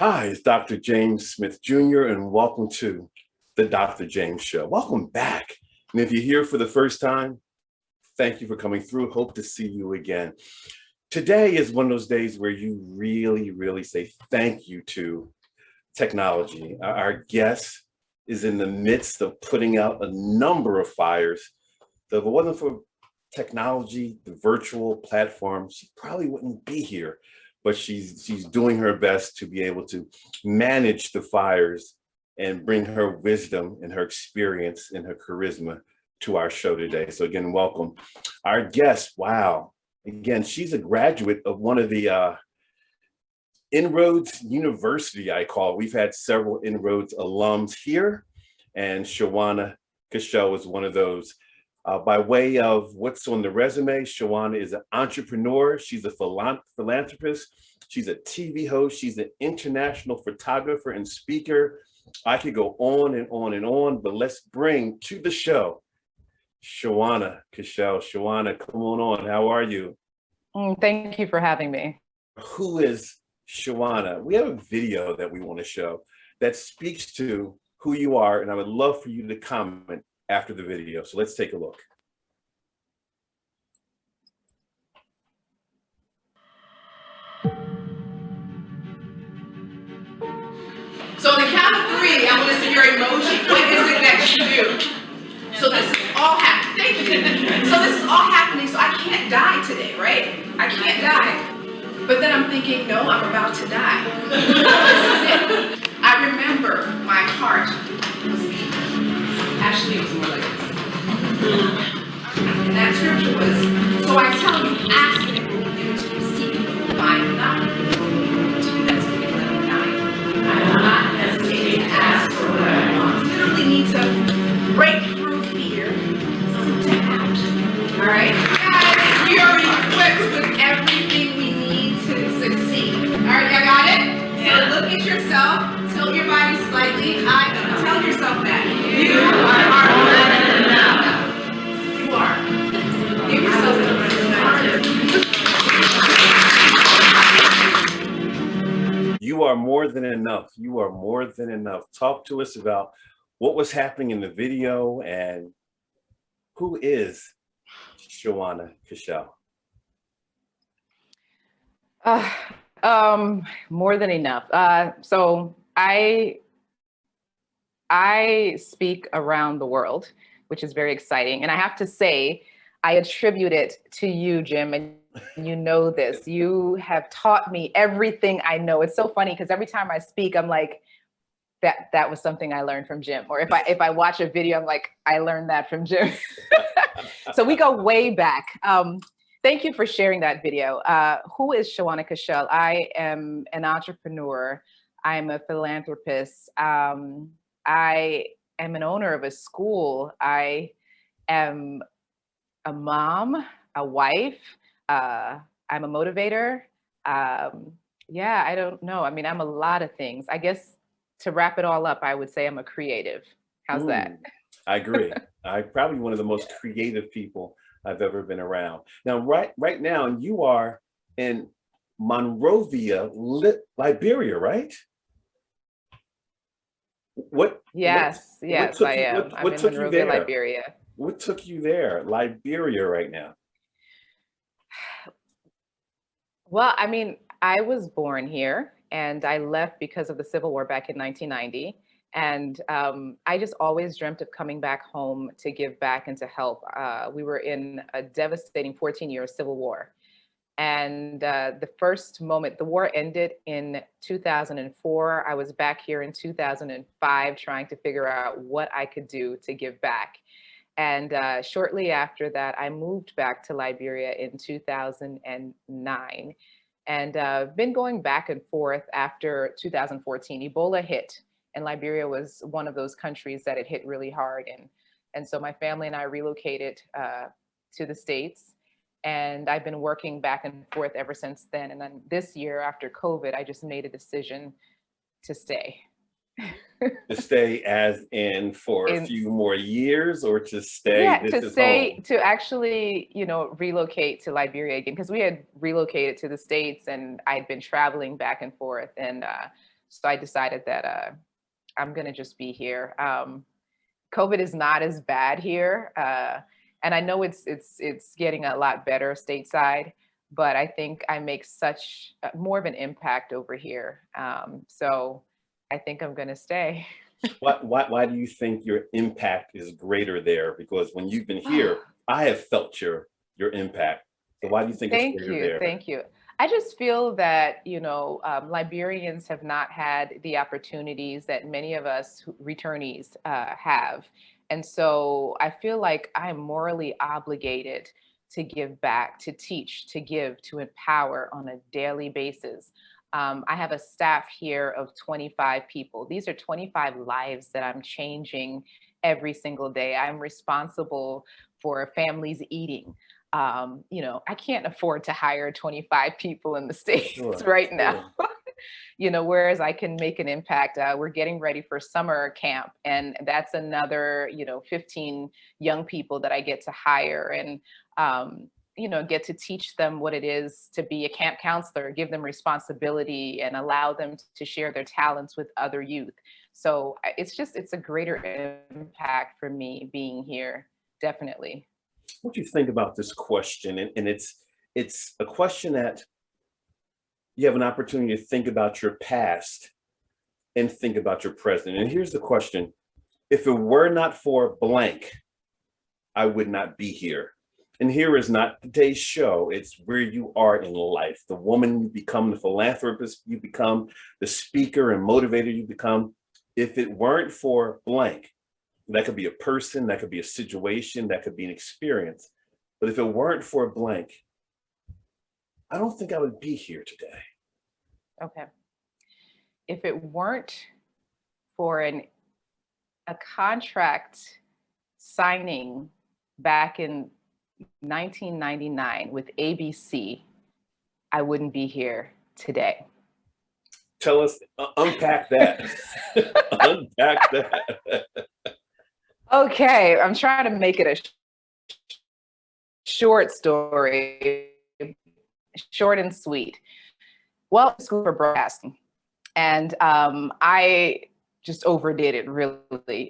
Hi, it's Dr. James Smith Jr., and welcome to the Dr. James Show. Welcome back. And if you're here for the first time, thank you for coming through. Hope to see you again. Today is one of those days where you really say thank you to technology. Our guest is in the midst of putting out a number of fires. If it wasn't for technology, the virtual platform, she probably wouldn't be here. But she's doing her best to be able to manage the fires and bring her wisdom and her experience and her charisma to our show today. So again, welcome. Our guest, wow. Again, she's a graduate of one of the Inroads University, I call it. We've had several Inroads alums here, and Shoana Cachelle is one of those. By way of what's on the resume, Shoana is an entrepreneur. She's a philanthropist. She's a TV host. She's an international photographer and speaker. I could go on and on and on, but let's bring to the show Shoana Cachelle. Shoana, come on. How are you? Thank you for having me. Who is Shoana? We have a video that we want to show that speaks to who you are, and I would love for you to comment after the video. So let's take a look. So on the count of three, I want to see your emoji. What is it that you do? So this is all happening. Thank you. So this is all happening. So I can't die today, right? I can't die. But then I'm thinking, no, I'm about to die. This is it. I remember my heart was beating. Actually, it was more like this. And that scripture was, so I tell you, ask and it will be given to you, seek and you will find, knock and the door will be opened to you. That's what we let I will not hesitate to ask for what I want. Literally need to break through fear, step out. All right, guys, we are equipped with everything we need to succeed. All right, y'all got it? So look at yourself, tilt your body slightly. Tell yourself that. You are more than enough. You are. Give yourself You are more than enough. You are more than enough. Talk to us about what was happening in the video and who is Shoana Cachelle? More than enough. So I speak around the world, which is very exciting. And I have to say, I attribute it to you, Jim, and you know this. You have taught me everything I know. It's so funny because every time I speak, I'm like, that was something I learned from Jim. Or if I watch a video, I'm like, I learned that from Jim. So we go way back. Thank you for sharing that video. Who is Shoana Cachelle? I am an entrepreneur. I'm a philanthropist. I am an owner of a school. I am a mom, a wife. I'm a motivator. Yeah, I don't know. I mean, I'm a lot of things. I guess to wrap it all up, I would say I'm a creative. How's that? I agree. I'm probably one of the most creative people I've ever been around. Now, right now, you are in Monrovia, Liberia, right? Yes, I am. I'm in Monrovia, Liberia. What took you there, Liberia, right now? Well, I mean, I was born here and I left because of the Civil War back in 1990. And I just always dreamt of coming back home to give back and to help. We were in a devastating 14-year civil war. And the first moment, the war ended in 2004. I was back here in 2005 trying to figure out what I could do to give back. And shortly after that, I moved back to Liberia in 2009 and been going back and forth after 2014. Ebola hit, and Liberia was one of those countries that it hit really hard. And so my family and I relocated to the States, and I've been working back and forth ever since then. And then this year after COVID, I just made a decision to stay. To stay as in for a few more years, or to stay? Yeah, to stay, to actually, relocate to Liberia again, because we had relocated to the States and I'd been traveling back and forth. And So I decided that I'm going to just be here. COVID is not as bad here. And I know it's getting a lot better stateside, but I think I make such more of an impact over here. So I think I'm going to stay. Why do you think your impact is greater there? Because when you've been here, I have felt your impact. So why do you think it's Thank greater you. there? Thank you. I just feel that, Liberians have not had the opportunities that many of us returnees have. And so I feel like I'm morally obligated to give back, to teach, to give, to empower on a daily basis. I have a staff here of 25 people. These are 25 lives that I'm changing every single day. I'm responsible for families eating. I can't afford to hire 25 people in the States right now. Whereas I can make an impact. We're getting ready for summer camp, and that's another, 15 young people that I get to hire and, get to teach them what it is to be a camp counselor, give them responsibility and allow them to share their talents with other youth. So it's a greater impact for me being here, definitely. What do you think about this question? And it's a question that you have an opportunity to think about your past and think about your present. And here's the question: if it were not for blank, I would not be here. And here is not today's show, it's where you are in life. The woman you become, the philanthropist you become, the speaker and motivator you become. If it weren't for blank, that could be a person, that could be a situation, that could be an experience. But if it weren't for blank, I don't think I would be here today. Okay. If it weren't for a contract signing back in 1999 with ABC, I wouldn't be here today. Tell us, unpack that. Unpack that. Okay, I'm trying to make it a short story, short and sweet. Well, school for broadcasting, and I just overdid it really.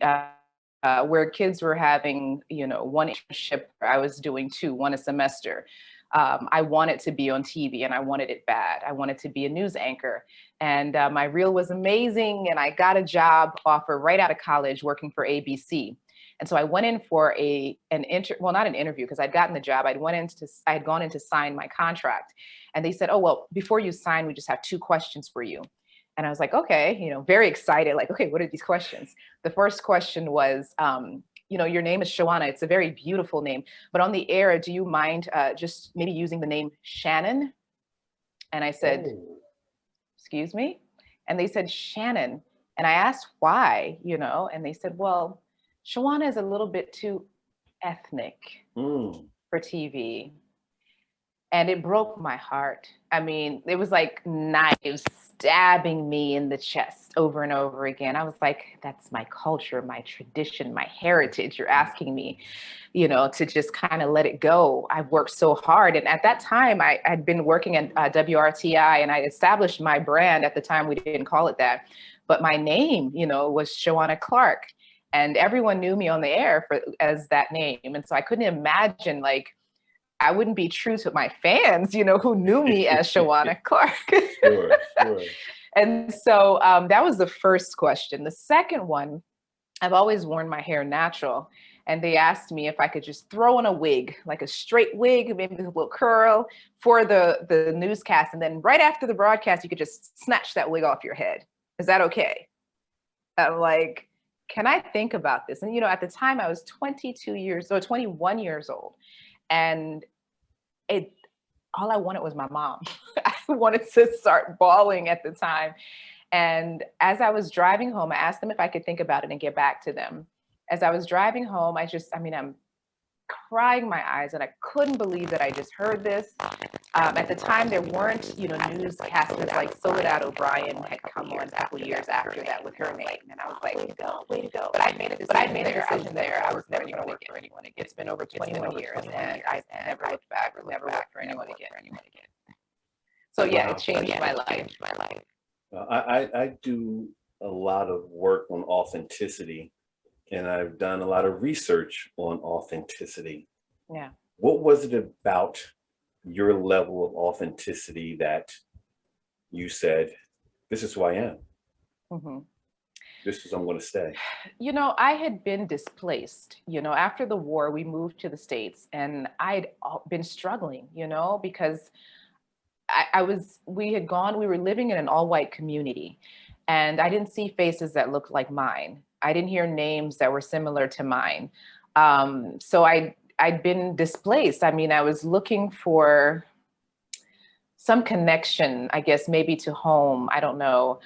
Where kids were having, one internship, I was doing one a semester. I wanted to be on TV and I wanted it bad. I wanted to be a news anchor, and my reel was amazing. And I got a job offer right out of college working for ABC. And so I went in for not an interview, because I'd gotten the job. I had gone in to sign my contract, and they said, "Oh, well, before you sign, we just have 2 questions for you." And I was like, okay, very excited. Like, okay, what are these questions? The first question was, your name is Shoana. It's a very beautiful name, but on the air, do you mind just maybe using the name Shannon? And I said, excuse me? And they said, Shannon. And I asked why, and they said, well, Shoana is a little bit too ethnic for TV. And it broke my heart. I mean, it was like knives stabbing me in the chest over and over again. I was like, that's my culture, my tradition, my heritage. You're asking me, to just kind of let it go. I've worked so hard. And at that time, I'd been working at WRTI, and I established my brand. At the time, we didn't call it that. But my name, was Shoana Clark. And everyone knew me on the air as that name. And so I couldn't imagine, I wouldn't be true to my fans, who knew me as Shoana Clark. Sure. And so that was the first question. The second one, I've always worn my hair natural. And they asked me if I could just throw in a wig, like a straight wig, maybe with a little curl for the newscast. And then right after the broadcast, you could just snatch that wig off your head. Is that okay? I'm like, can I think about this? And, at the time I was 21 years old. And all I wanted was my mom. I wanted to start bawling at the time. And as I was driving home, I asked them if I could think about it and get back to them. As I was driving home, I'm crying my eyes, and I couldn't believe that I just heard this. At the time, there weren't, newscasters like Soledad O'Brien had come on a couple years after that with her name. And I was like, way to go. But I made a decision there. I was never going to work for anyone again. It's been over 21 years, and I've never looked back for anyone again. So yeah, it changed my life. I do a lot of work on authenticity, and I've done a lot of research on authenticity. Yeah. What was it about your level of authenticity that you said, this is who I am? hmm This is I'm going to stay. I had been displaced. After the war, we moved to the States and been struggling, because we were living in an all white community and I didn't see faces that looked like mine. I didn't hear names that were similar to mine. So I'd been displaced. I mean, I was looking for some connection, I guess, maybe to home. I don't know.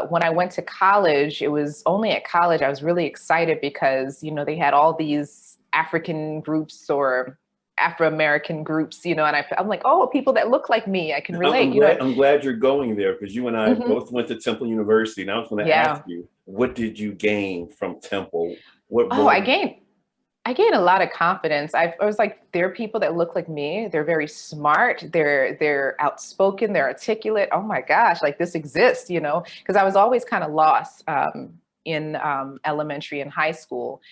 When I went to college, it was only at college I was really excited because, they had all these African groups or Afro-American groups, and I'm like, oh, people that look like me, I can relate, I'm glad you're going there because you and I Mhm. both went to Temple University. And I was going to ask Yeah. you, what did you gain from Temple? What Oh, role? I gained a lot of confidence. I was like, there are people that look like me. They're very smart. They're outspoken. They're articulate. Oh my gosh, like this exists, because I was always kind of lost in elementary and high school,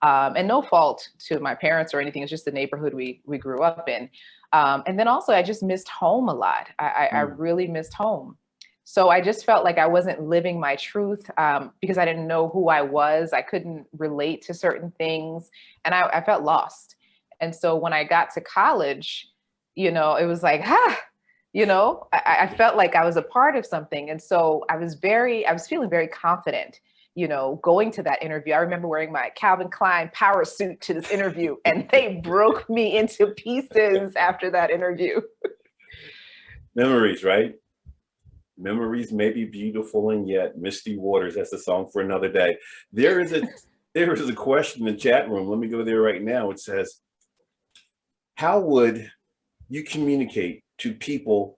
and no fault to my parents or anything. It's just the neighborhood we grew up in, and then also I just missed home a lot. I Mm. really missed home. So I just felt like I wasn't living my truth because I didn't know who I was. I couldn't relate to certain things, and I felt lost. And so when I got to college, it was like, I felt like I was a part of something. And so I was feeling very confident, going to that interview. I remember wearing my Calvin Klein power suit to this interview, and they broke me into pieces after that interview. Memories, right? Memories may be beautiful and yet misty waters. That's a song for another day. There is a there is a question in the chat room. Let me go there right now. It says, how would you communicate to people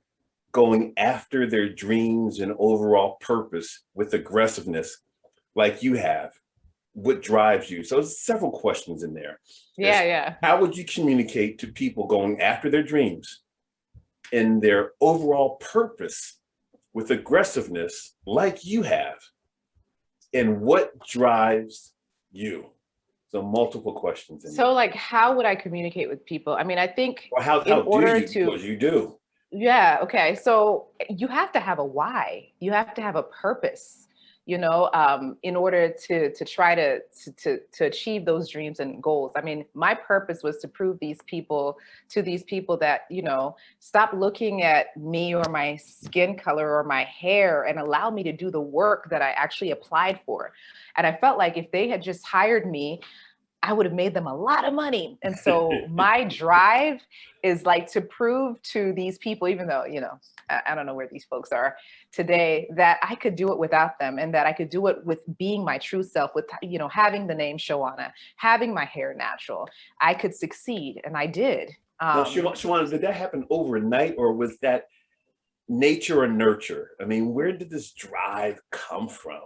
going after their dreams and overall purpose with aggressiveness like you have? What drives you? So there's several questions in there. Yeah, yeah. How would you communicate to people going after their dreams and their overall purpose with aggressiveness like you have? And what drives you? So multiple questions in there. So like, how would I communicate with people? I mean, I think Or how in do order you? to, Because you do. yeah, okay. So you have to have a why. You have to have a purpose, in order to try to achieve those dreams and goals. I mean, my purpose was to prove these people that, stop looking at me or my skin color or my hair and allow me to do the work that I actually applied for. And I felt like if they had just hired me, I would have made them a lot of money. And so my drive is like to prove to these people, even though, I don't know where these folks are today, that I could do it without them and that I could do it with being my true self, with, having the name Shoana, having my hair natural. I could succeed. And I did. Now, Shoana, did that happen overnight or was that nature or nurture? I mean, where did this drive come from?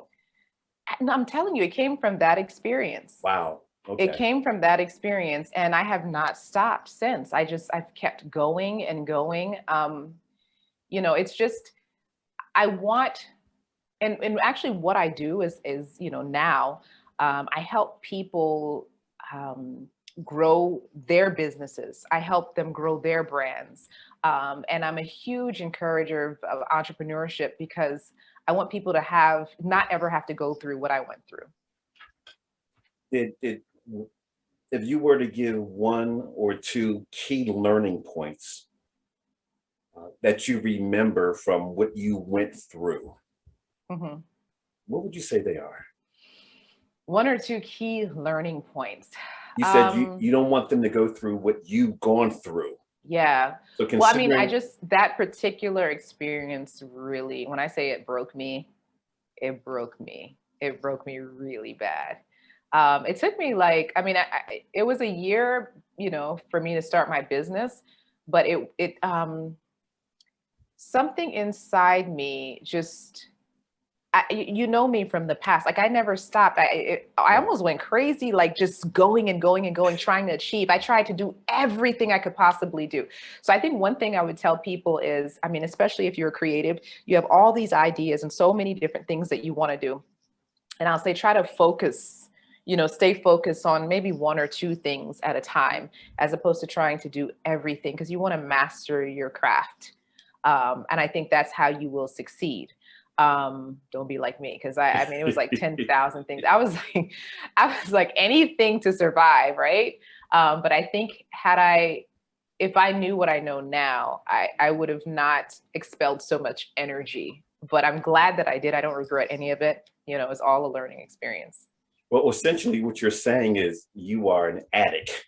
And I'm telling you, it came from that experience. Wow. Okay. It came from that experience, and I have not stopped since. I've kept going and going. It's just, I want, and actually what I do is, now, I help people grow their businesses. I help them grow their brands. And I'm a huge encourager of entrepreneurship because I want people to not ever have to go through what I went through. If you were to give one or two key learning points that you remember from what you went through, Mm-hmm. what would you say they are? One or two key learning points. You said you don't want them to go through what you've gone through. Yeah. So Well, I mean, that particular experience really, when I say it broke me, it broke me. It broke me really bad. It took me it was a year, for me to start my business, but something inside me just you know me from the past. Like I never stopped. I almost went crazy, like just going and going and going, trying to achieve. I tried to do everything I could possibly do. So I think one thing I would tell people is, I mean, especially if you're creative, you have all these ideas and so many different things that you want to do. And I'll say, try to focus, stay focused on maybe one or two things at a time, as opposed to trying to do everything, because you want to master your craft. And I think that's how you will succeed. Don't be like me, because I mean, it was like 10,000 things. I was like anything to survive, right? But I think if I knew what I know now, I would have not expelled so much energy. But I'm glad that I did. I don't regret any of it. It's all a learning experience. Well, essentially what you're saying is you are an addict,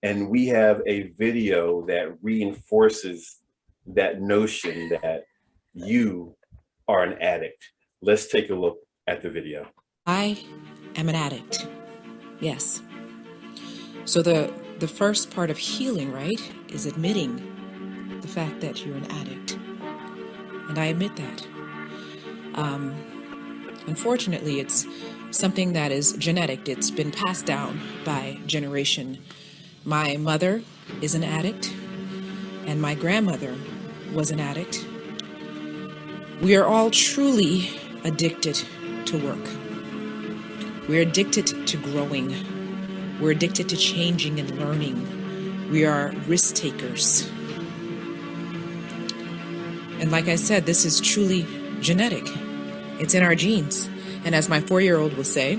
and we have a video that reinforces that notion that you are an addict. Let's take a look at the video. I am an addict. Yes. So the first part of healing, right, is admitting the fact that you're an addict. And I admit that. Unfortunately, it's something that is genetic. It's been passed down by generation. My mother is an addict, and my grandmother was an addict. We are all truly addicted to work. We're addicted to growing. We're addicted to changing and learning. We are risk takers. And like I said, this is truly genetic. It's in our genes. And as my 4-year-old will say,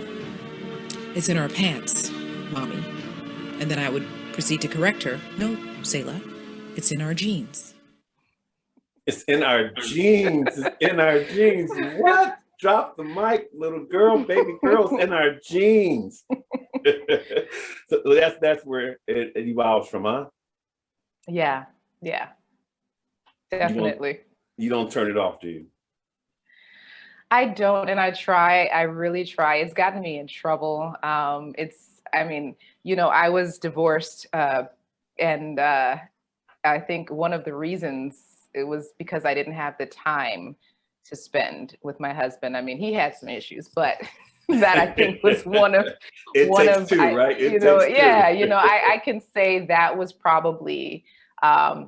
it's in our pants, mommy. And then I would proceed to correct her. No, Selah, it's in our genes. It's in our genes. It's in our genes. What? Drop the mic, little girl, baby girl. It's in our genes. So that's where it evolves from, huh? Yeah, definitely. You don't turn it off, do you? I don't, and I try. I really try. It's gotten me in trouble. I was divorced, and I think one of the reasons it was because I didn't have the time to spend with my husband. I mean, he had some issues, but that I think was one of two, right? I can say that was probably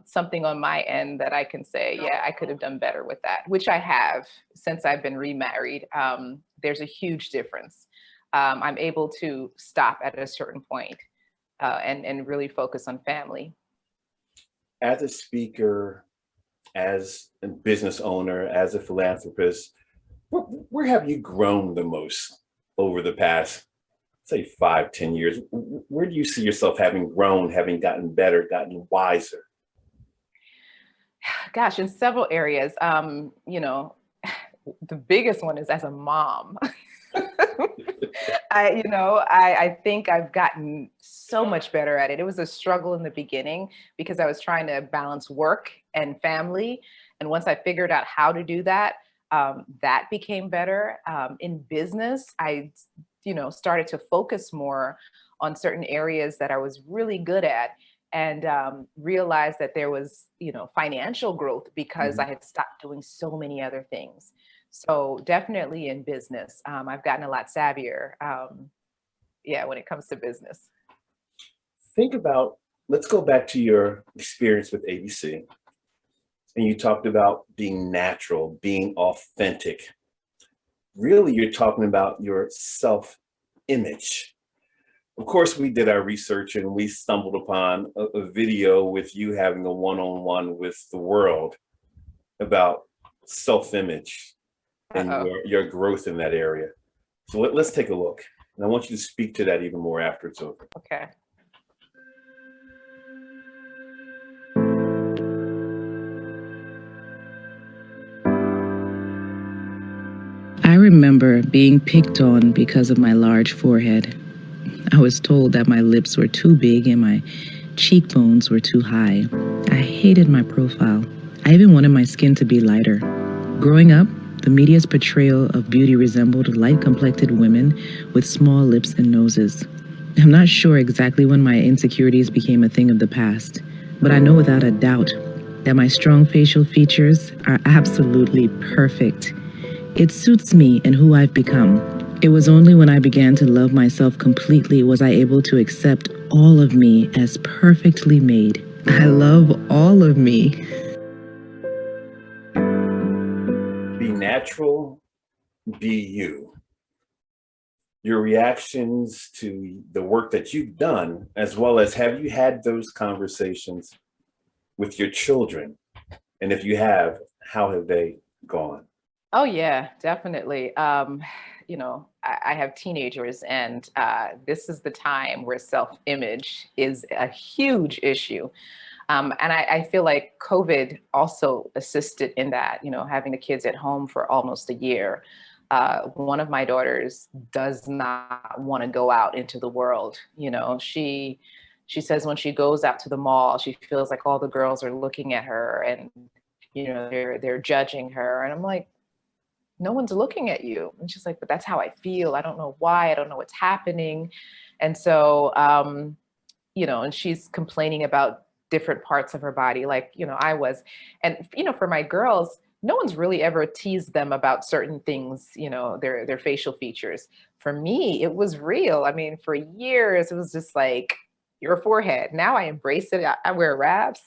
something on my end that I can say, yeah, I could have done better with that, which I have since I've been remarried. There's a huge difference. I'm able to stop at a certain point and really focus on family. As a speaker, as a business owner, as a philanthropist, where have you grown the most over the past, say, 5-10 years? Where do you see yourself having grown, having gotten better, gotten wiser? Gosh, in several areas. The biggest one is as a mom. I think I've gotten so much better at it. It was a struggle in the beginning because I was trying to balance work and family. And once I figured out how to do that, that became better. In business, I started to focus more on certain areas that I was really good at, and realized that there was, financial growth because I had stopped doing so many other things. So definitely in business, I've gotten a lot savvier. When it comes to business. Let's go back to your experience with ABC. And you talked about being natural, being authentic. Really, you're talking about your self-image. Of course, we did our research and we stumbled upon a video with you having a one-on-one with the world about self-image and your growth in that area. So let's take a look. And I want you to speak to that even more after it's over. Okay. I remember being picked on because of my large forehead. I was told that my lips were too big and my cheekbones were too high. I hated my profile. I even wanted my skin to be lighter. Growing up, the media's portrayal of beauty resembled light-complected women with small lips and noses. I'm not sure exactly when my insecurities became a thing of the past, but I know without a doubt that my strong facial features are absolutely perfect. It suits me and who I've become. It was only when I began to love myself completely was I able to accept all of me as perfectly made. I love all of me. Be natural, be you. Your reactions to the work that you've done, as well as have you had those conversations with your children? And if you have, how have they gone? Oh yeah, definitely. I have teenagers, and this is the time where self-image is a huge issue. And I feel like COVID also assisted in that, having the kids at home for almost a year. One of my daughters does not want to go out into the world. She says when she goes out to the mall, she feels like all the girls are looking at her and they're judging her. And I'm like, no one's looking at you. And she's like, but that's how I feel. I don't know why. I don't know what's happening. And so, and she's complaining about different parts of her body, like, I was. And, for my girls, no one's really ever teased them about certain things, their facial features. For me, it was real. I mean, for years, it was just like, your forehead. Now I embrace it. I wear wraps.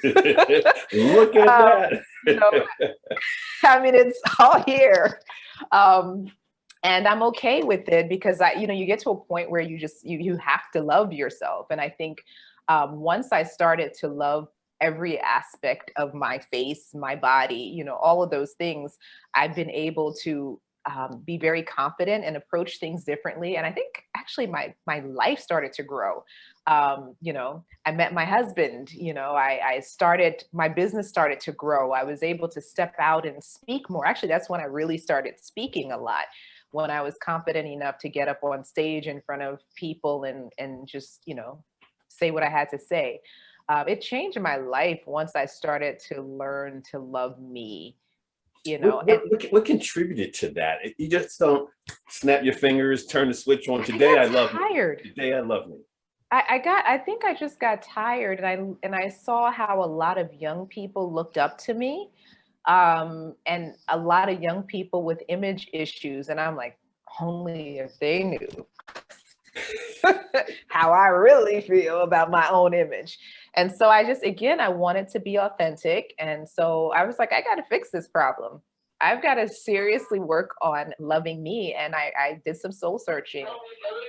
Look at that. I mean, it's all here. And I'm okay with it because you get to a point where you have to love yourself. And I think once I started to love every aspect of my face, my body, all of those things, I've been able to be very confident and approach things differently. And I think actually my life started to grow. I met my husband, my business started to grow. I was able to step out and speak more. Actually, that's when I really started speaking a lot, when I was confident enough to get up on stage in front of people and just, say what I had to say. It changed my life once I started to learn to love me. What contributed to that? You just don't snap your fingers, turn the switch on. Today I love tired. me. Today I love me. I think I just got tired, and I saw how a lot of young people looked up to me, and a lot of young people with image issues, and I'm like, only if they knew how I really feel about my own image. And so I wanted to be authentic, and so I was like, I got to fix this problem. I've got to seriously work on loving me. And I did some soul searching,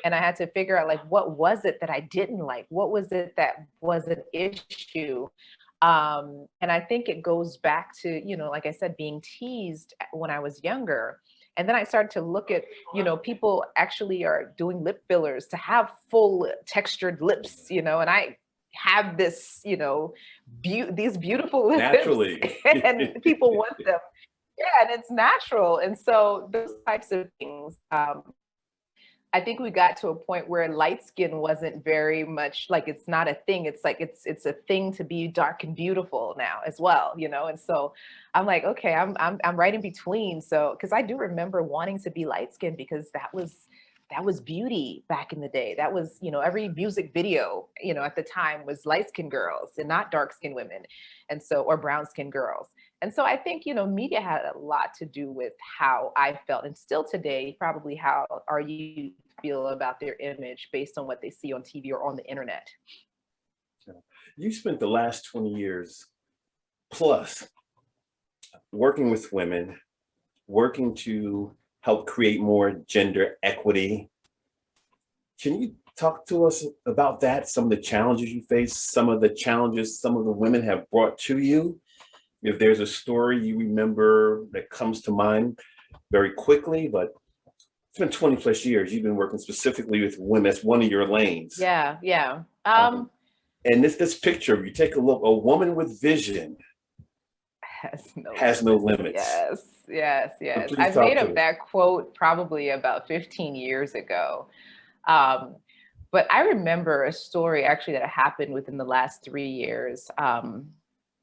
and I had to figure out, like, what was it that I didn't like? What was it that was an issue? And I think it goes back to, like I said, being teased when I was younger. And then I started to look at, people actually are doing lip fillers to have full textured lips, and I have this, these beautiful lips. Naturally. And people want them. Yeah, and it's natural. And so those types of things, I think we got to a point where light skin wasn't very much like, it's not a thing. It's like, it's a thing to be dark and beautiful now as well, And so I'm like, okay, I'm right in between. So, cause I do remember wanting to be light skinned because that was beauty back in the day. That was, every music video, at the time was light skinned girls and not dark skinned women. And so, or brown skinned girls. And so I think, media had a lot to do with how I felt, and still today, probably how our youth feel about their image based on what they see on TV or on the internet. You spent the last 20 years plus working with women, working to help create more gender equity. Can you talk to us about that? Some of the challenges you face, some of the challenges some of the women have brought to you. If there's a story you remember that comes to mind very quickly, but it's been 20 plus years. You've been working specifically with women. That's one of your lanes. Yeah. And this picture, if you take a look, a woman with vision has no limits. Yes. So I made up that quote probably about 15 years ago. But I remember a story actually that happened within the last 3 years.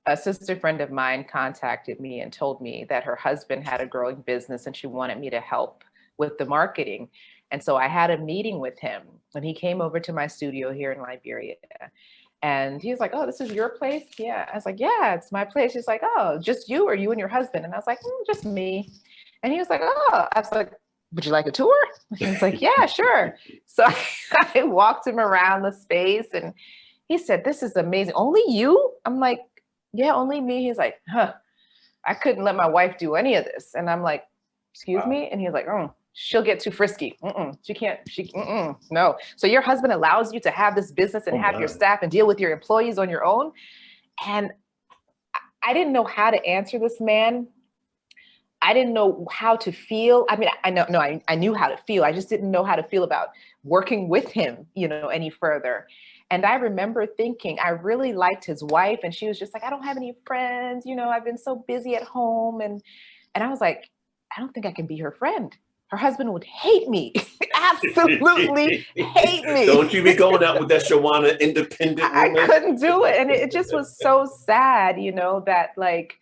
A sister friend of mine contacted me and told me that her husband had a growing business and she wanted me to help with the marketing. And so I had a meeting with him, and he came over to my studio here in Liberia. And he's like, oh, this is your place? Yeah. I was like, yeah, it's my place. He's like, oh, just you, or you and your husband? And I was like, just me. And he was like, oh, I was like, would you like a tour? He was like, yeah, sure. So I walked him around the space and he said, this is amazing. Only you? I'm like, yeah, only me. He's like, huh, I couldn't let my wife do any of this. And I'm like, excuse me? And he's like, oh, she'll get too frisky. She can't, no. So your husband allows you to have this business and have your staff and deal with your employees on your own? And I didn't know how to answer this man. I didn't know how to feel. I mean, I knew how to feel. I just didn't know how to feel about working with him, any further. And I remember thinking, I really liked his wife. And she was just like, I don't have any friends. I've been so busy at home. And I was like, I don't think I can be her friend. Her husband would hate me. Absolutely hate me. Don't you be going out with that Shoana independent woman. I couldn't do it. And it just was so sad, that like,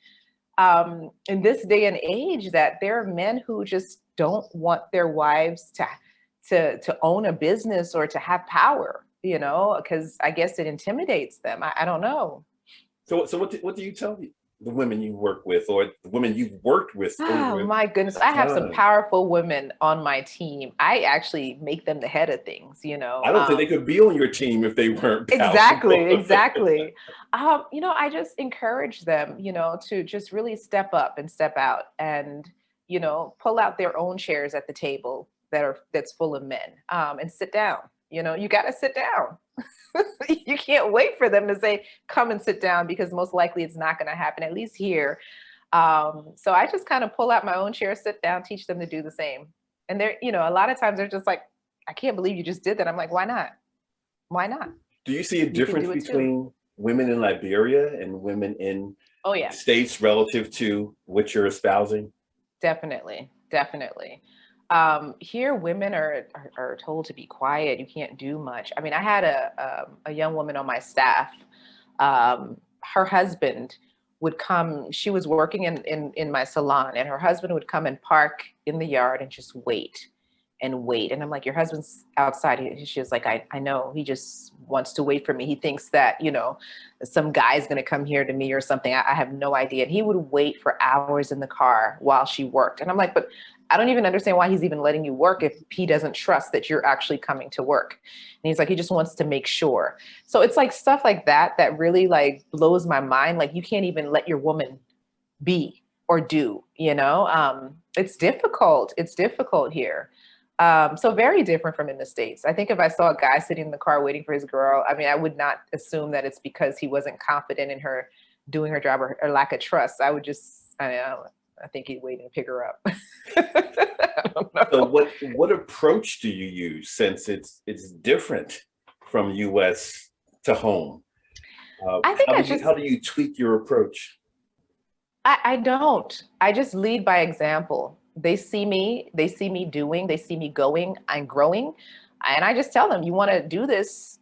in this day and age, that there are men who just don't want their wives to own a business or to have power, because I guess it intimidates them. I don't know. So what do you tell the women you work with or the women you've worked with? Oh my goodness. I have some powerful women on my team. I actually make them the head of things, I don't think they could be on your team if they weren't powerful. Exactly. I just encourage them, to just really step up and step out and, pull out their own chairs at the table that's full of men, and sit down. You got to sit down. You can't wait for them to say, come and sit down, because most likely it's not going to happen, at least here. So I just kind of pull out my own chair, sit down, teach them to do the same. And they're, a lot of times they're just like, I can't believe you just did that. I'm like, why not? Why not? Do you see a difference between women in Liberia and women in states relative to what you're espousing? Definitely. Here, women are told to be quiet. You can't do much. I mean, I had a young woman on my staff. Her husband would come. She was working in my salon, and her husband would come and park in the yard and just wait. And I'm like, your husband's outside. She was like, I know. He just wants to wait for me. He thinks that, some guy's going to come here to me or something. I have no idea. And he would wait for hours in the car while she worked. And I'm like, but I don't even understand why he's even letting you work if he doesn't trust that you're actually coming to work. And he's like, he just wants to make sure. So it's like stuff like that really like blows my mind. Like, you can't even let your woman be or do, it's difficult. It's difficult here. So very different from in the States. I think if I saw a guy sitting in the car waiting for his girl, I mean, I would not assume that it's because he wasn't confident in her doing her job or lack of trust. I would just, I think he'd wait and pick her up. So what approach do you use, since it's different from US to home? I think how do you tweak your approach? I don't. I just lead by example. They see me doing, they see me going, I'm growing. And I just tell them, you want to do this,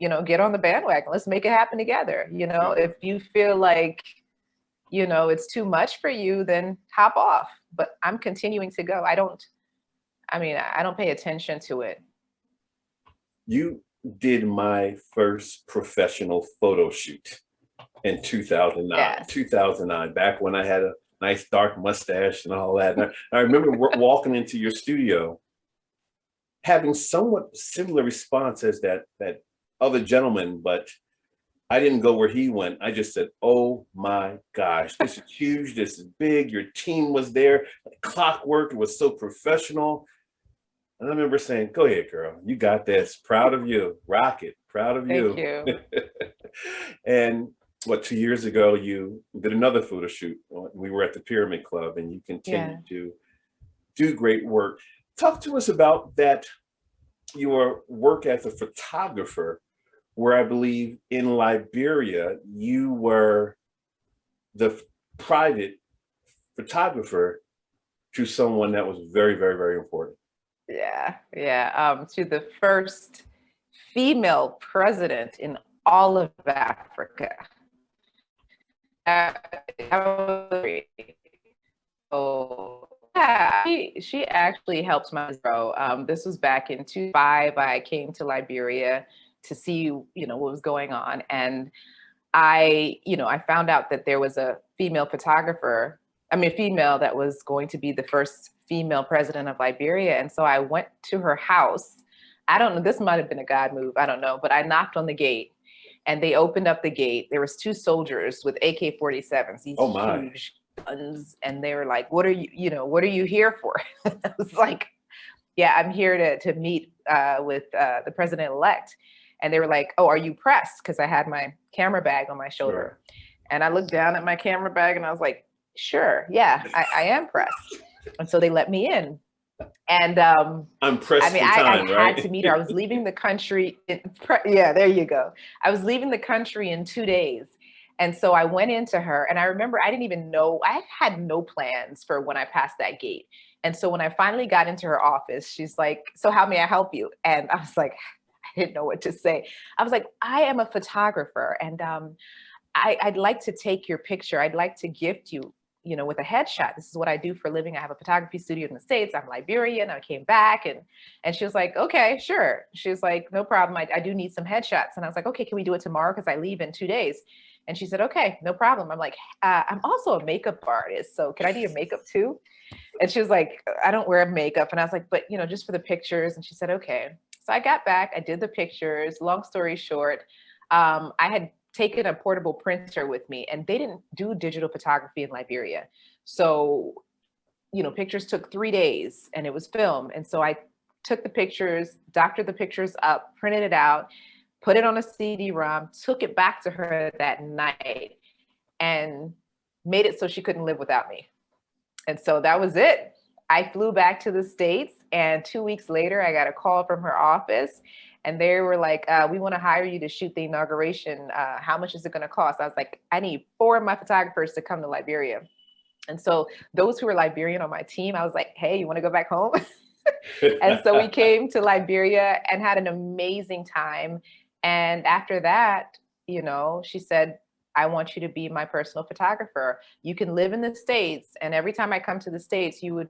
get on the bandwagon. Let's make it happen together. If you feel like, it's too much for you, then hop off. But I'm continuing to go. I don't pay attention to it. You did my first professional photo shoot in 2009, Yes. 2009, back when I had a nice dark mustache and all that. And I remember walking into your studio, having somewhat similar response as that other gentleman, but I didn't go where he went. I just said, oh my gosh, this is huge, this is big. Your team was there, like clockwork, it was so professional. And I remember saying, go ahead, girl, you got this. Proud of you, rock it, proud of you. Thank you. And 2 years ago, you did another photo shoot. We were at the Pyramid Club, and you continued to do great work. Talk to us about that, your work as a photographer, where I believe in Liberia, you were the private photographer to someone that was very, very, very important. Yeah. To the first female president in all of Africa. So yeah, she actually helped my grow. This was back in 2005. I came to Liberia to see, what was going on. And I found out that there was a female photographer female that was going to be the first female president of Liberia. And so I went to her house. I don't know, this might have been a God move, I don't know, but I knocked on the gate and they opened up the gate. There was two soldiers with AK-47s, these huge guns. And they were like, what are you here for? I was like, yeah, I'm here to meet with the president-elect. And they were like, oh, are you pressed? Because I had my camera bag on my shoulder. Sure. And I looked down at my camera bag and I was like, sure, yeah, I am pressed. And so they let me in. And I'm pressed for time, I had to meet her. I was leaving the country. Yeah, there you go. I was leaving the country in 2 days. And so I went into her and I remember I didn't even know, I had no plans for when I passed that gate. And so when I finally got into her office, she's like, so how may I help you? And I was like, I didn't know what to say. I was like, I am a photographer and I'd like to take your picture. I'd like to gift you, with a headshot. This is what I do for a living. I have a photography studio in the States. I'm Liberian. I came back and she was like, okay, sure. She was like, no problem. I do need some headshots. And I was like, okay, can we do it tomorrow? Because I leave in 2 days. And she said, okay, no problem. I'm like, I'm also a makeup artist. So can I do your makeup too? And she was like, I don't wear makeup. And I was like, but just for the pictures. And she said, okay. So I got back, I did the pictures. Long story short, I had taken a portable printer with me and they didn't do digital photography in Liberia. So, pictures took 3 days and it was film. And so I took the pictures, doctored the pictures up, printed it out, put it on a CD-ROM, took it back to her that night and made it so she couldn't live without me. And so that was it. I flew back to the States and 2 weeks later, I got a call from her office and they were like, we want to hire you to shoot the inauguration. How much is it going to cost? I was like, I need 4 of my photographers to come to Liberia. And so those who were Liberian on my team, I was like, hey, you want to go back home? And so we came to Liberia and had an amazing time. And after that, she said, I want you to be my personal photographer. You can live in the States. And every time I come to the States, you would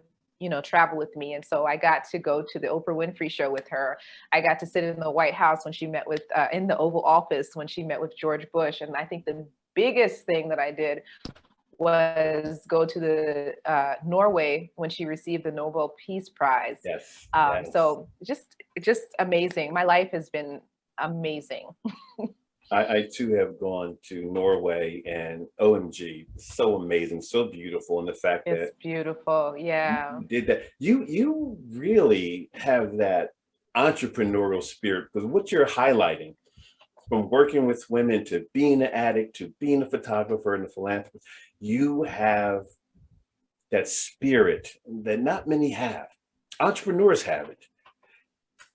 travel with me. And so I got to go to the Oprah Winfrey show with her. I got to sit in the White House when she met with, in the Oval Office when she met with George Bush. And I think the biggest thing that I did was go to the Norway when she received the Nobel Peace Prize. Yes. So just amazing. My life has been amazing. I too have gone to Norway and OMG, so amazing, so beautiful. And the fact that it's beautiful, yeah. You did that. You really have that entrepreneurial spirit because what you're highlighting from working with women to being an addict to being a photographer and a philanthropist, you have that spirit that not many have. Entrepreneurs have it.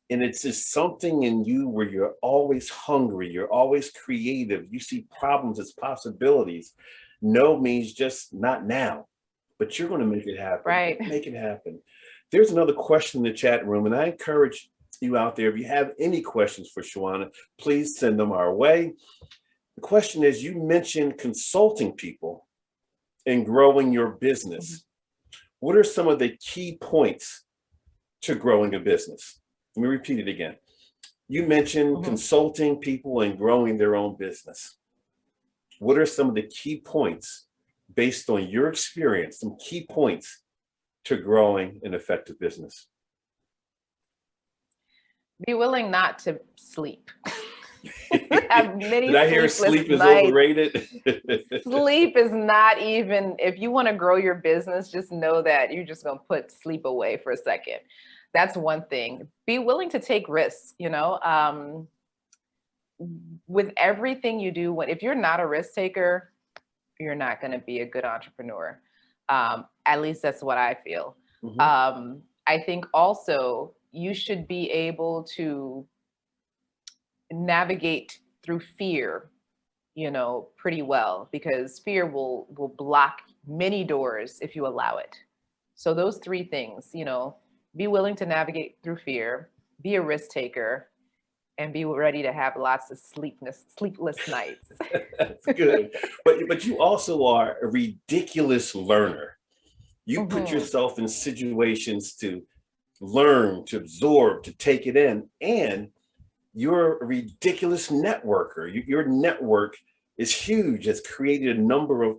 And it's just something in you where you're always hungry, you're always creative, you see problems as possibilities. No means just not now, but you're going to make it happen. Right. Make it happen. There's another question in the chat room, and I encourage you out there, if you have any questions for Shoana, please send them our way. The question is, you mentioned consulting people and growing your business. Mm-hmm. What are some of the key points to growing a business? Let me repeat it again. You mentioned consulting people and growing their own business. What are some of the key points based on your experience, some key points to growing an effective business? Be willing not to sleep. Have many Did I hear sleep is nights. overrated? Sleep is not even, if you want to grow your business, just know that you're just going to put sleep away for a second. That's one thing. Be willing to take risks, with everything you do. If you're not a risk taker, you're not going to be a good entrepreneur. At least that's what I feel. Mm-hmm. I think also you should be able to navigate through fear, pretty well, because fear will block many doors if you allow it. So those 3 things, be willing to navigate through fear, be a risk taker, and be ready to have lots of sleepless nights. That's good. But you also are a ridiculous learner. You put yourself in situations to learn, to absorb, to take it in, and you're a ridiculous networker. Your network is huge. It's created a number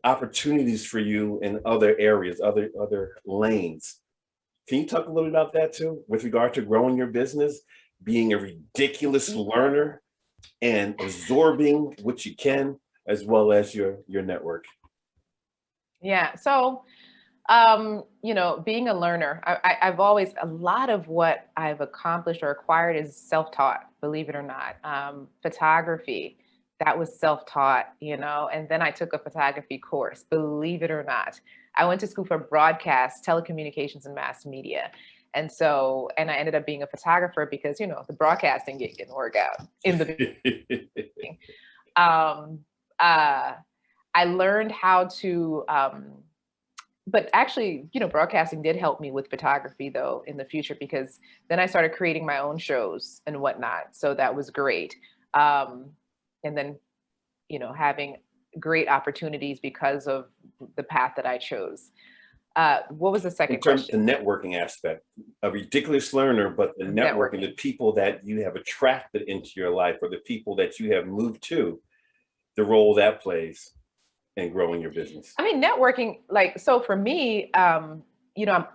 opportunities for you in other areas, other lanes. Can you talk a little about that too, with regard to growing your business, being a ridiculous learner and absorbing what you can, as well as your network? Yeah. So, being a learner, I've always, a lot of what I've accomplished or acquired is self-taught, believe it or not. Photography, that was self-taught, and then I took a photography course, believe it or not. I went to school for broadcast, telecommunications, and mass media. And I ended up being a photographer because, the broadcasting gig didn't work out in the beginning. I learned how to, but actually, broadcasting did help me with photography though in the future, because then I started creating my own shows and whatnot. So that was great. And then, having great opportunities because of the path that I chose. What was the second In terms of question? the networking aspect, a ridiculous learner, but the networking, the people that you have attracted into your life, or the people that you have moved to, the role that plays in growing your business. I mean, networking, so for me, I'm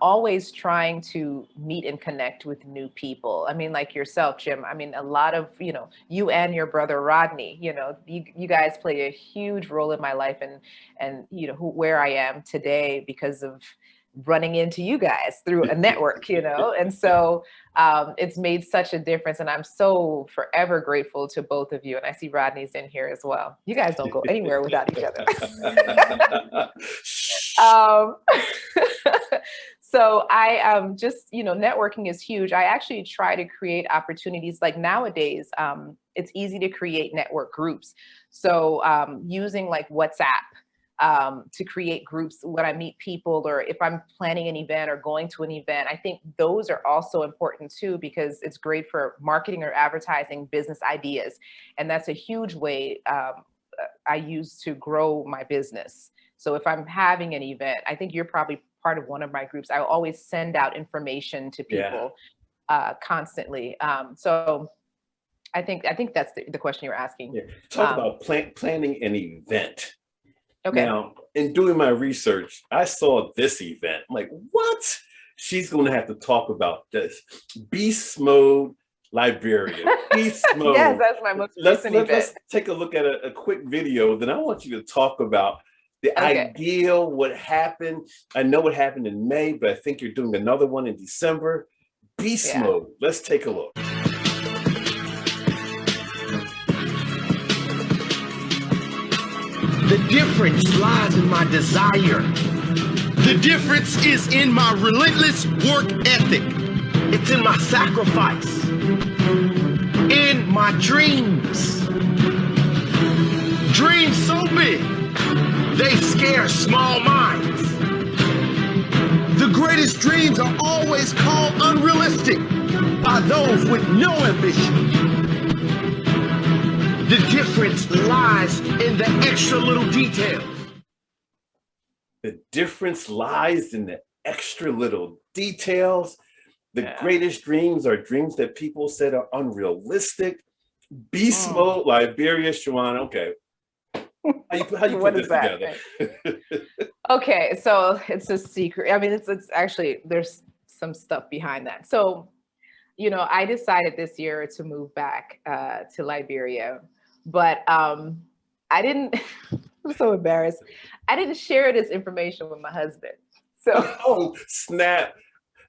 always trying to meet and connect with new people. I mean, like yourself, Jim. I mean, a lot of, you and your brother Rodney, you guys play a huge role in my life, and where I am today because of running into you guys through a network, and so it's made such a difference, and I'm so forever grateful to both of you. And I see Rodney's in here as well. You guys don't go anywhere without each other. So I just, networking is huge. I actually try to create opportunities. Like nowadays, it's easy to create network groups. So using like WhatsApp to create groups when I meet people, or if I'm planning an event or going to an event. I think those are also important too, because it's great for marketing or advertising business ideas. And that's a huge way I use to grow my business. So if I'm having an event, I think you're probably part of one of my groups. I always send out information to people constantly. So I think that's the question you're asking. Yeah. Talk about planning an event. Okay. Now, in doing my research, I saw this event. I'm like, what? She's going to have to talk about this. Beast Mode, Liberia. Beast Mode. Yes, that's my most recent event. Let's take a look at a quick video. Then I want you to talk about the ideal, what happened. I know what happened in May, but I think you're doing another one in December. Beast Mode. Let's take a look. The difference lies in my desire. The difference is in my relentless work ethic. It's in my sacrifice. In my dreams. Dreams so big, they scare small minds. The greatest dreams are always called unrealistic by those with no ambition. The difference lies in the extra little details. The difference lies in the extra little details. The greatest dreams are dreams that people said are unrealistic. Beast Mode, Liberia, Shoana. Okay. How you put this together? Okay, so it's a secret. I mean, it's actually, there's some stuff behind that. So, I decided this year to move back to Liberia. But I didn't, I'm so embarrassed. I didn't share this information with my husband. So oh, snap.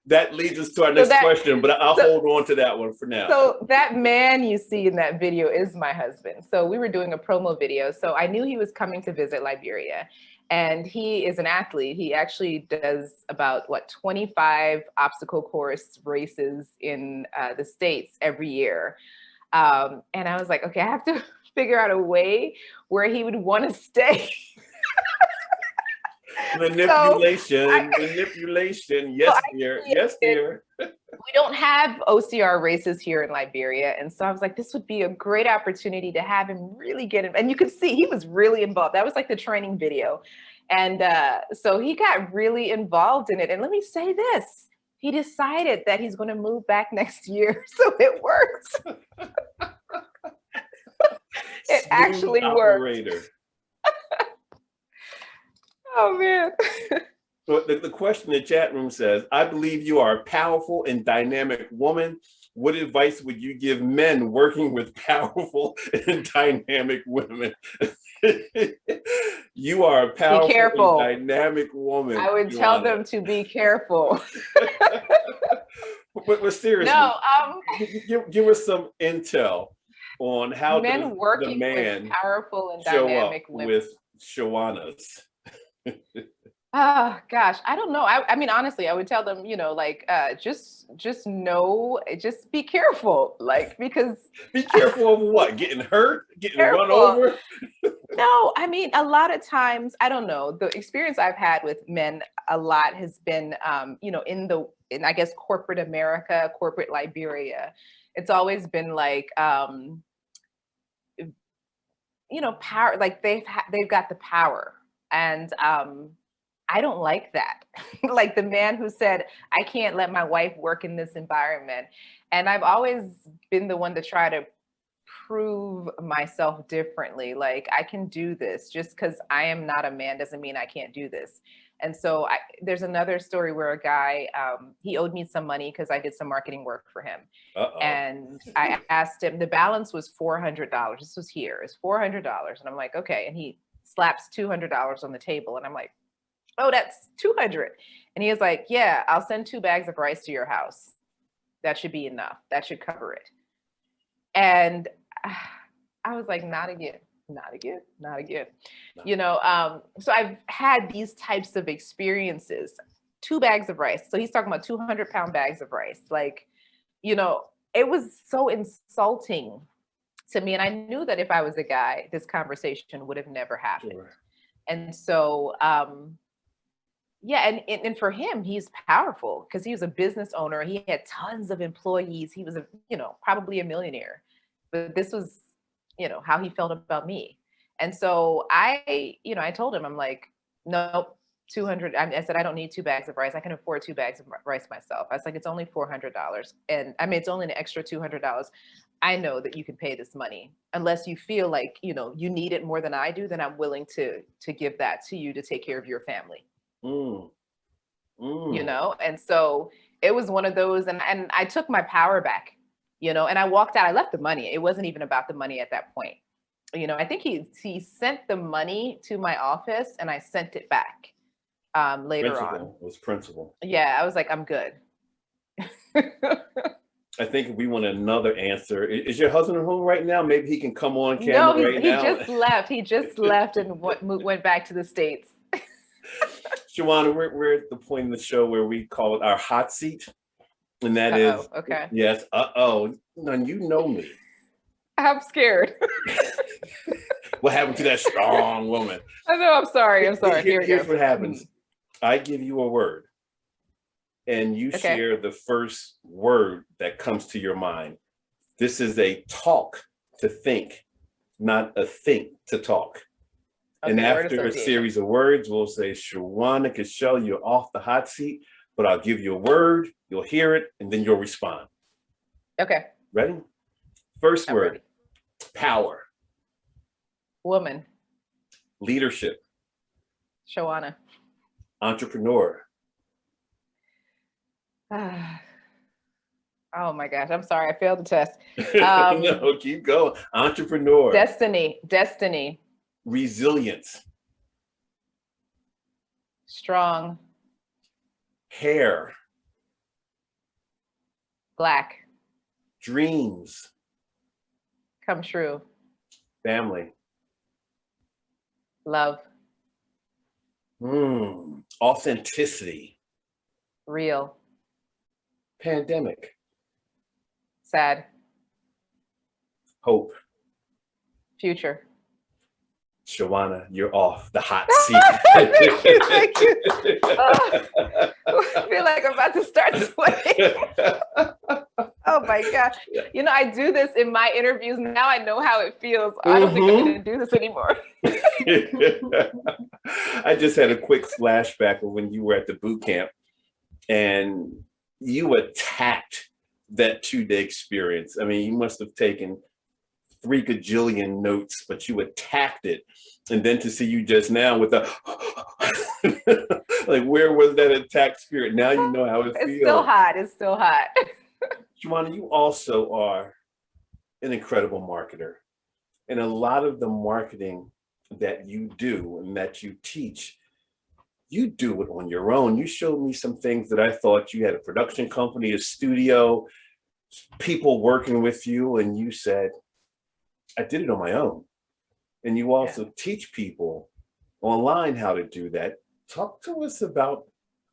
That leads us to our next question, but I'll hold on to that one for now. So that man you see in that video is my husband. So we were doing a promo video. So I knew he was coming to visit Liberia, and he is an athlete. He actually does about 25 obstacle course races in the States every year. And I was like, okay, I have to figure out a way where he would want to stay. Manipulation. Yes, dear. Yes, dear. We don't have OCR races here in Liberia. And so I was like, this would be a great opportunity to have him really get in. And you could see he was really involved. That was like the training video. And so he got really involved in it. And let me say this. He decided that he's going to move back next year. So it worked. It actually worked. Oh man. So the question in the chat room says, I believe you are a powerful and dynamic woman. What advice would you give men working with powerful and dynamic women? You are a Be powerful careful. and dynamic woman. I would tell Shoana. them to be careful. But seriously, No, give us some intel on how does men the working man with powerful and show up dynamic women. with Shoanas? Oh gosh, I don't know. I mean, honestly, I would tell them, like, just know, just be careful, like, because Be careful of what? Getting hurt? Getting run Careful. over? no, I mean, a lot of times, I don't know. The experience I've had with men a lot has been, in I guess corporate America, corporate Liberia. It's always been like, power. Like they've got the power, and I don't like that. Like the man who said, I can't let my wife work in this environment. And I've always been the one to try to prove myself differently. Like I can do this. Just because I am not a man doesn't mean I can't do this. And so there's another story where a guy, he owed me some money because I did some marketing work for him. Uh-oh. And I asked him, the balance was $400. This was here, it's $400. And I'm like, okay. And he slaps $200 on the table. And I'm like, oh, that's 200. And he was like, yeah, I'll send 2 bags of rice to your house. That should be enough. That should cover it. And I was like, not again, not again, not again. No. So I've had these types of experiences, 2 bags of rice. So he's talking about 200-pound bags of rice. Like, it was so insulting to me. And I knew that if I was a guy, this conversation would have never happened. Sure. And so, yeah, and for him, he's powerful because he was a business owner. He had tons of employees. He was probably a millionaire. But this was, how he felt about me. And so I told him, I'm like, nope, 200. I said, I don't need 2 bags of rice. I can afford 2 bags of rice myself. I was like, it's only $400. And I mean, it's only an extra $200. I know that you can pay this money unless you feel like, you need it more than I do, then I'm willing to give that to you to take care of your family. And so it was one of those, and I took my power back, and I walked out. I left the money. It wasn't even about the money at that point. I think he sent the money to my office and I sent it back later on. It was principle. Yeah, I was like, I'm good. I think we want another answer. Is your husband at home right now? Maybe he can come on camera right now. No, he just left. He just left and went back to the States. Shoana, we're at the point in the show where we call it our hot seat. And that is, okay. Yes, now you know me. I'm scared. What happened to that strong woman? I know, I'm sorry. Here's what happens. I give you a word and you share the first word that comes to your mind. This is a talk to think, not a think to talk. Okay, and after a series of words, we'll say, Shoana Cachelle, you're off the hot seat, but I'll give you a word, you'll hear it, and then you'll respond. Okay. Ready? First word, ready. Power. Woman. Leadership. Shoana. Entrepreneur. Oh my gosh, I'm sorry, I failed the test. No, keep going. Entrepreneur. Destiny. Resilience. Strong. Hair. Black. Dreams. Come true. Family. Love. Authenticity. Real. Pandemic. Sad. Hope. Future. Shoana, you're off the hot seat. Thank you. I feel like I'm about to start sweating. Oh my God. I do this in my interviews. Now I know how it feels. I don't think I'm going to do this anymore. I just had a quick flashback of when you were at the boot camp and you attacked that 2-day experience. I mean, you must have taken 3 gajillion notes, but you attacked it. And then to see you just now with the like, where was that attack spirit? Now you know how it feels. It's still hot. It's still hot. Shoana, you also are an incredible marketer. And a lot of the marketing that you do and that you teach, you do it on your own. You showed me some things that I thought you had a production company, a studio, people working with you, and you said, I did it on my own. And you also teach people online how to do that. Talk to us about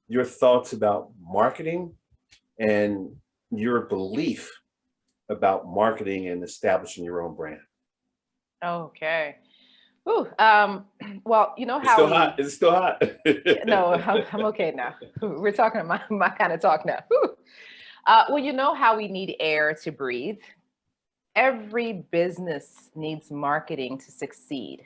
your thoughts about marketing and your belief about marketing and establishing your own brand. Okay. Ooh, well, you know It's how still hot. It's still hot. no, I'm okay now. We're talking my kind of talk now. Well, you know how we need air to breathe. Every business needs marketing to succeed.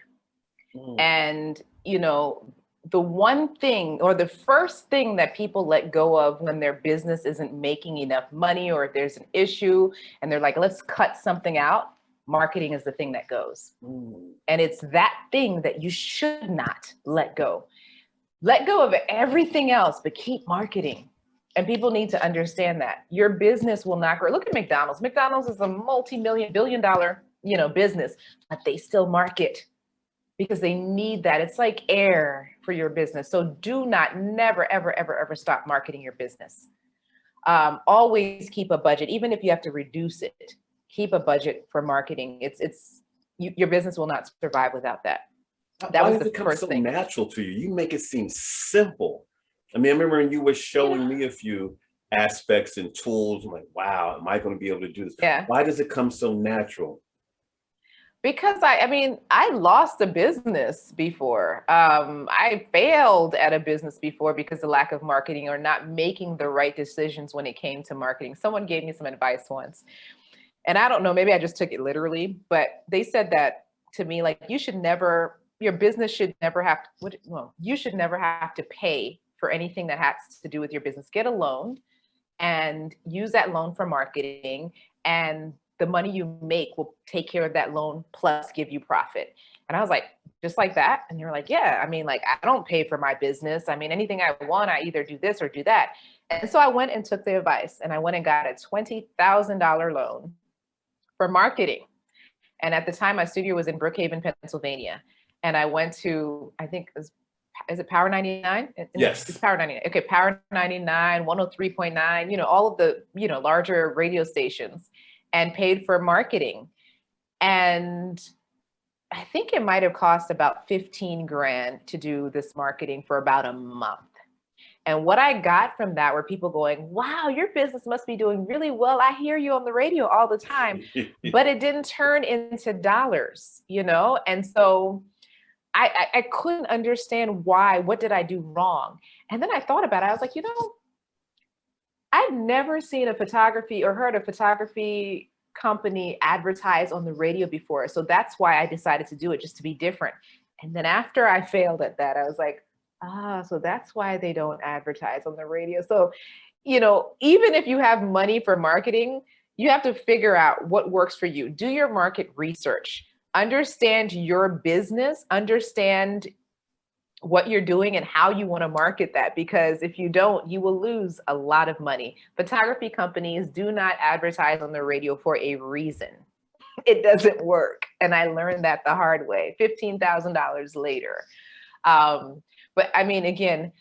And, you know, the one thing or the first thing that people let go of when their business isn't making enough money, or if there's an issue and they're like, let's cut something out, marketing is the thing that goes. And it's that thing that you should not let go. Let go of everything else, but keep marketing. And people need to understand that your business will not grow. Look at McDonald's. McDonald's is a multi-million, billion-dollar, business, but they still market because they need that. It's like air for your business. So do not, never, ever, ever, ever stop marketing your business. Always keep a budget, even if you have to reduce it. Keep a budget for marketing. Your business will not survive without that. That Why was does the it come first so thing. natural to you? You make it seem simple. I mean, I remember when you were showing me a few aspects and tools. I'm like, wow, am I going to be able to do this? Yeah. Why does it come so natural? Because I lost a business before. I failed at a business before because of lack of marketing or not making the right decisions when it came to marketing. Someone gave me some advice once, and I don't know, maybe I just took it literally, but they said that to me, like, your business should never have you should never have to pay for anything that has to do with your business. Get a loan and use that loan for marketing, and the money you make will take care of that loan plus give you profit. And I was like, just like that? And you're like, yeah, like, I don't pay for my business. Anything I want, I either do this or do that. And so I went and took the advice, and I went and got a $20,000 loan for marketing. And at the time, my studio was in Brookhaven, Pennsylvania. And I went to, I think, is it Power 99? Yes. It's Power 99. Okay, Power 99, 103.9, all of the, larger radio stations, and paid for marketing. And I think it might have cost about 15 grand to do this marketing for about a month. And what I got from that were people going, wow, your business must be doing really well. I hear you on the radio all the time, but it didn't turn into dollars, And so I couldn't understand why. What did I do wrong? And then I thought about it. I was like, I've never seen a photography or heard a photography company advertise on the radio before. So that's why I decided to do it, just to be different. And then after I failed at that, I was like, so that's why they don't advertise on the radio. So, even if you have money for marketing, you have to figure out what works for you. Do your market research. Understand your business, understand what you're doing and how you want to market that, because if you don't, you will lose a lot of money. Photography companies do not advertise on the radio for a reason. It doesn't work. And I learned that the hard way, $15,000 later. But again,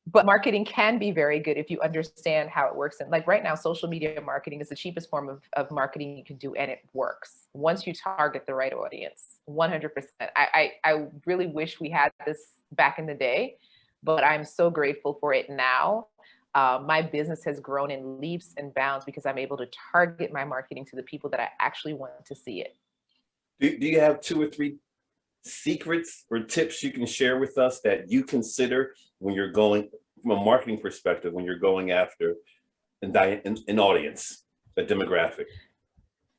but marketing can be very good if you understand how it works. And like right now, social media marketing is the cheapest form of marketing you can do, and it works once you target the right audience. 100%. I really wish we had this back in the day, but I'm so grateful for it now. My business has grown in leaps and bounds because I'm able to target my marketing to the people that I actually want to see it. Do you have 2 or 3 secrets or tips you can share with us that you consider when you're going, from a marketing perspective, when you're going after an audience, a demographic?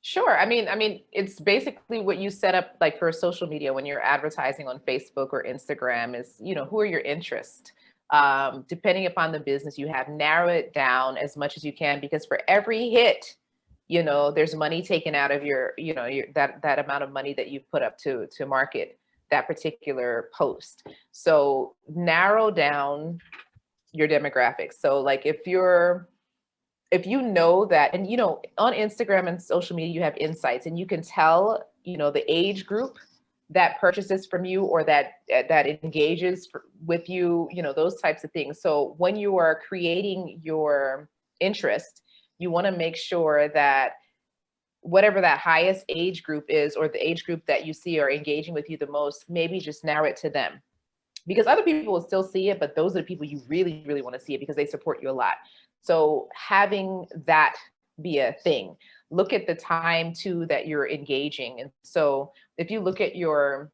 Sure. It's basically what you set up like for social media when you're advertising on Facebook or Instagram is, who are your interests? Depending upon the business you have, narrow it down as much as you can, because for every hit, there's money taken out of your, that amount of money that you've put up to market. that particular post. So narrow down your demographics. So like if you know that, and on Instagram and social media, you have insights and you can tell, the age group that purchases from you or that engages with you, those types of things. So when you are creating your interest, you want to make sure that whatever that highest age group is, or the age group that you see are engaging with you the most, maybe just narrow it to them, because other people will still see it, but those are the people you really, really want to see it because they support you a lot. So having that be a thing. Look at the time too that you're engaging. And so if you look at your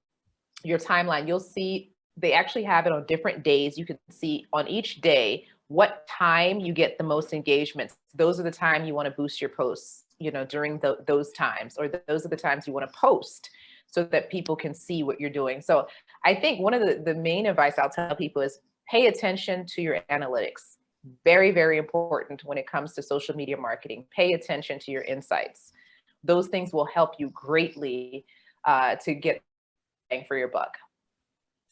timeline, you'll see they actually have it on different days. You can see on each day what time you get the most engagements. Those are the time you want to boost your posts, during those times, or those are the times you want to post so that people can see what you're doing. So I think one of the main advice I'll tell people is pay attention to your analytics. Very, very important when it comes to social media marketing. Pay attention to your insights. Those things will help you greatly to get bang for your buck.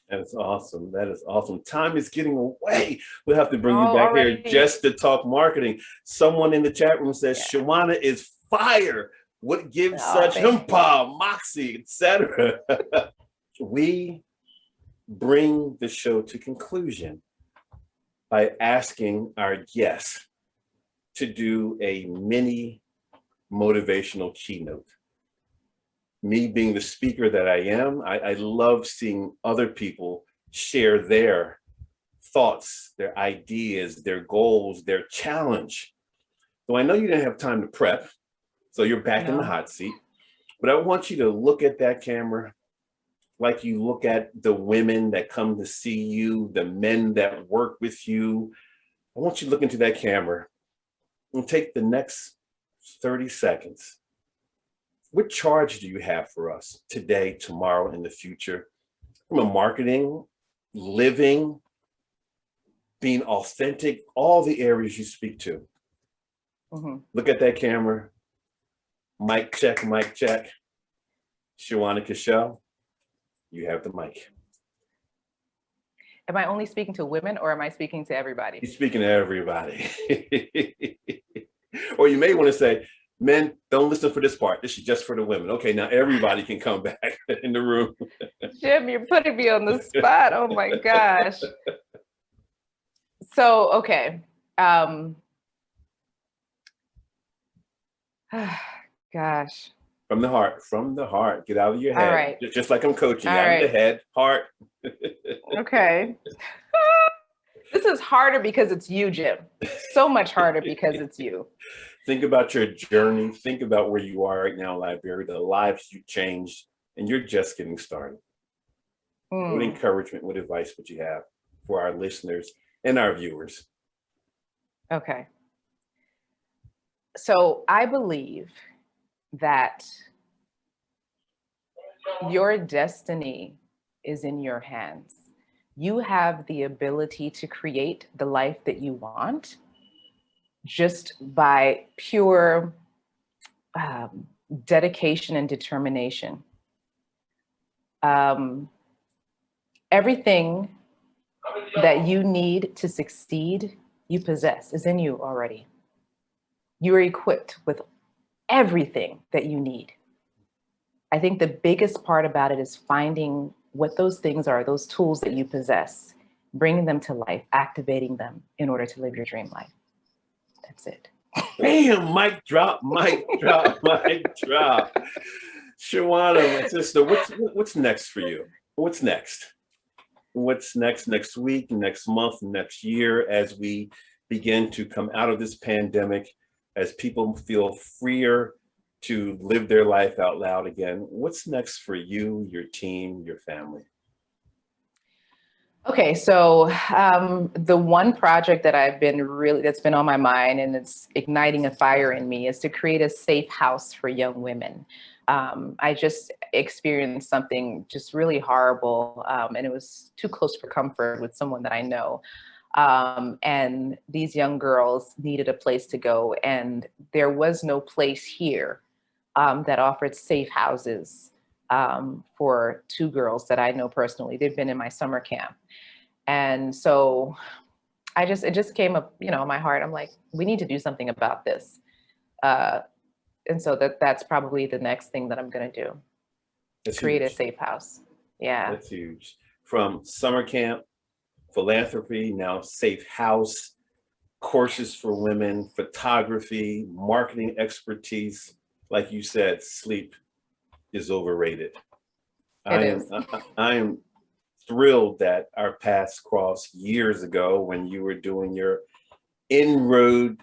That is awesome. That is awesome. Time is getting away. We'll have to bring you back already. here just to talk marketing. Someone in the chat room says Shoana is fire. What gives such humpa, moxie, etc. We bring the show to conclusion by asking our guests to do a mini motivational keynote. Me being the speaker that I am, I love seeing other people share their thoughts, their ideas, their goals, their challenge. So I know you didn't have time to prep, so you're back in the hot seat, but I want you to look at that camera like you look at the women that come to see you, the men that work with you. I want you to look into that camera and take the next 30 seconds. What charge do you have for us today, tomorrow, in the future? From a marketing, living, being authentic, all the areas you speak to. Mm-hmm. Look at that camera. Mic check, mic check. Shoana Cachelle, you have the mic. Am I only speaking to women or am I speaking to everybody? You're speaking to everybody. Or you may want to say, men, don't listen for this part. This is just for the women. Okay, now everybody can come back in the room. Jim, you're putting me on the spot. Oh my gosh. So, okay. Gosh. From the heart. Get out of your head. All right. Just like I'm coaching. All out right. of the head, heart. Okay. This is harder because it's you, Jim. So much harder because it's you. Think about your journey. Think about where you are right now, Liberia, the lives you changed, and you're just getting started. What encouragement, what advice would you have for our listeners and our viewers? Okay. So I believe that your destiny is in your hands. You have the ability to create the life that you want just by pure dedication and determination. Everything that you need to succeed, you possess, is in you already. You are equipped with everything that you need. I think the biggest part about it is finding what those things are, those tools that you possess, bringing them to life, activating them in order to live your dream life. That's it. Bam, mic drop, mic drop, mic drop. Shoana, my sister, what's next for you? What's next? What's next week, next month, next year, as we begin to come out of this pandemic, as people feel freer to live their life out loud again? What's next for you, your team, your family? Okay, so the one project that that's been on my mind and it's igniting a fire in me is to create a safe house for young women. I just experienced something just really horrible, and it was too close for comfort with someone that I know. And these young girls needed a place to go, and there was no place here that offered safe houses for two girls that I know personally. They've been in my summer camp. And so it just came up, in my heart. I'm like, we need to do something about this. And so that's probably the next thing that I'm going to do. That's create huge. a safe house. Yeah. That's huge. From summer camp, philanthropy, now safe house, courses for women, photography, marketing expertise. Like you said, sleep is overrated. I am thrilled that our paths crossed years ago when you were doing your inroad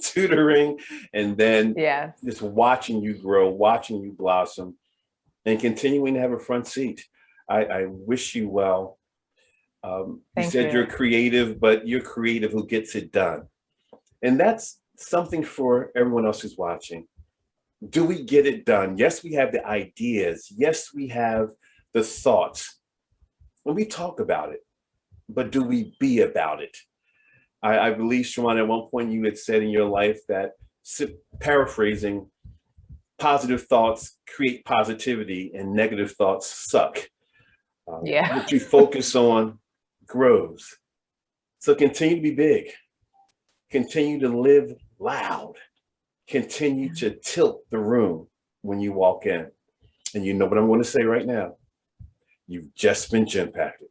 tutoring, and then just watching you grow, watching you blossom, and continuing to have a front seat. I wish you well. You said you're creative, but you're creative who gets it done. And that's something for everyone else who's watching. Do we get it done? Yes, we have the ideas. Yes, we have the thoughts. And we talk about it, but do we be about it? I believe, Shoana, at one point you had said in your life that, paraphrasing, positive thoughts create positivity and negative thoughts suck. What you focus on grows. So continue to be big. Continue to live loud. Continue to tilt the room when you walk in. And you know what I'm going to say right now. You've just been gym-packed.